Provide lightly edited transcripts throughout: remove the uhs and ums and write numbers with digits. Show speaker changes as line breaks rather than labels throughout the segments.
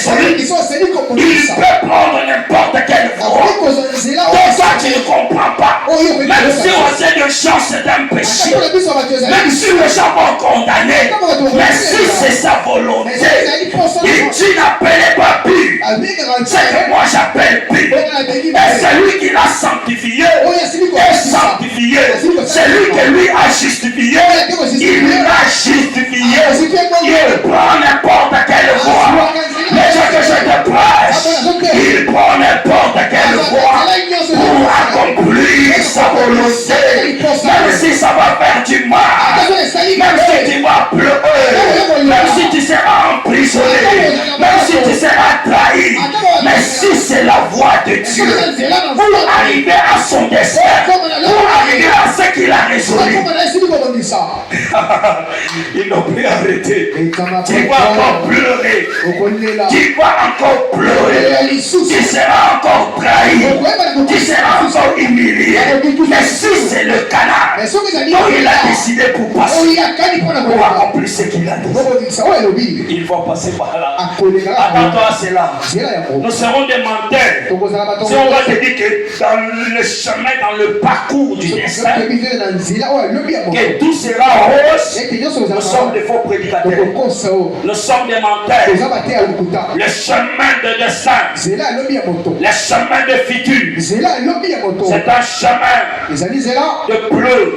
résolu. Il peut prendre n'importe quelle voie. Donc toi, tu ne comprends pas. Même si on sait de gens c'est un péché, même si les gens vont condamner, mais si c'est sa volonté, et tu n'appelles pas pur, c'est que moi j'appelle pur. Et c'est lui qui l'a sanctifié, est sanctifié. C'est lui qui lui a justifié, il l'a justifié. Il prend n'importe quelle voie. Mais ce que je te prêche, il prend n'importe quelle voie pour accomplir sa volonté. Même si ça va faire du mal, même si tu vas pleurer, même si tu seras emprisonné, même si tu seras trahi, mais si c'est la voie de Dieu, pour arriver à son destin, pour arriver à ce qu'il a résolu, ils n'ont plus arrêté. Tu vas encore pleurer, tu vas encore pleurer, tu seras encore trahi, tu seras encore humilié. Mais si c'est le canard dont il a décidé pour passer, pour accomplir ce qu'il a dit, il va passer par là. Attends-toi à cela. Nous serons des menteurs. Si on va te dire que dans le chemin, dans le parcours du destin, que tout sera rose, nous sommes des faux prédicateurs. Nous sommes des menteurs. Le chemin de destin, le chemin de futur, c'est un chemin de pleurs,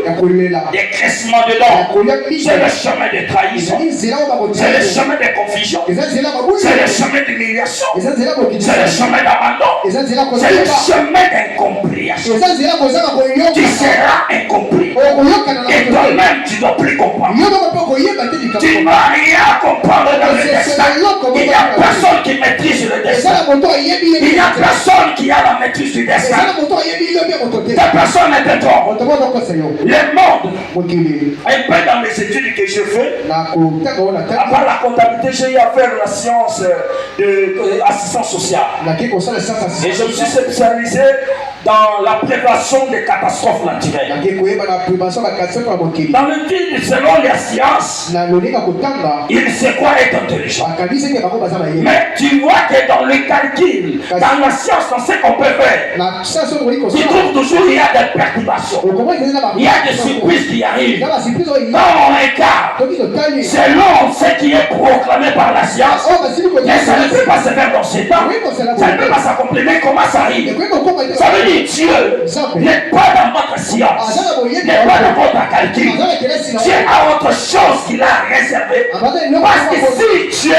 d'écrèsement de dents. C'est le chemin de trahison. C'est le chemin de confusion. C'est le chemin d'humiliation. C'est le chemin d'abandon. C'est le chemin d'incompréhension. Tu seras incompris. Et toi-même, tu ne dois plus comprendre. Tu n'as rien à comprendre dans le destin. Il n'y a personne qui maîtrise le destin. Il n'y a personne qui a la maîtrise du destin. Ta personne n'est toi. Le monde, un peu dans les études que je fais, à part la comptabilité, j'ai eu à faire la science de assistance sociale. Et je me suis spécialisé dans la prévention des catastrophes naturelles. Dans le film, selon les sciences, il sait quoi être intelligent. Mais tu vois que dans le calcul, dans la science, dans ce qu'on peut faire, tu trouves toujours il y a des perturbations. Il y a des surprises qui arrivent. Dans un cas, selon ce qui est proclamé par la science, mais ça ne peut pas se faire dans ce temps. Ça ne peut pas s'accomplir. Mais comment ça arrive? Ça veut dire Dieu n'est pas dans votre science, n'est pas dans votre calcul. Dieu a autre chose qu'il a réservé. Parce que si Dieu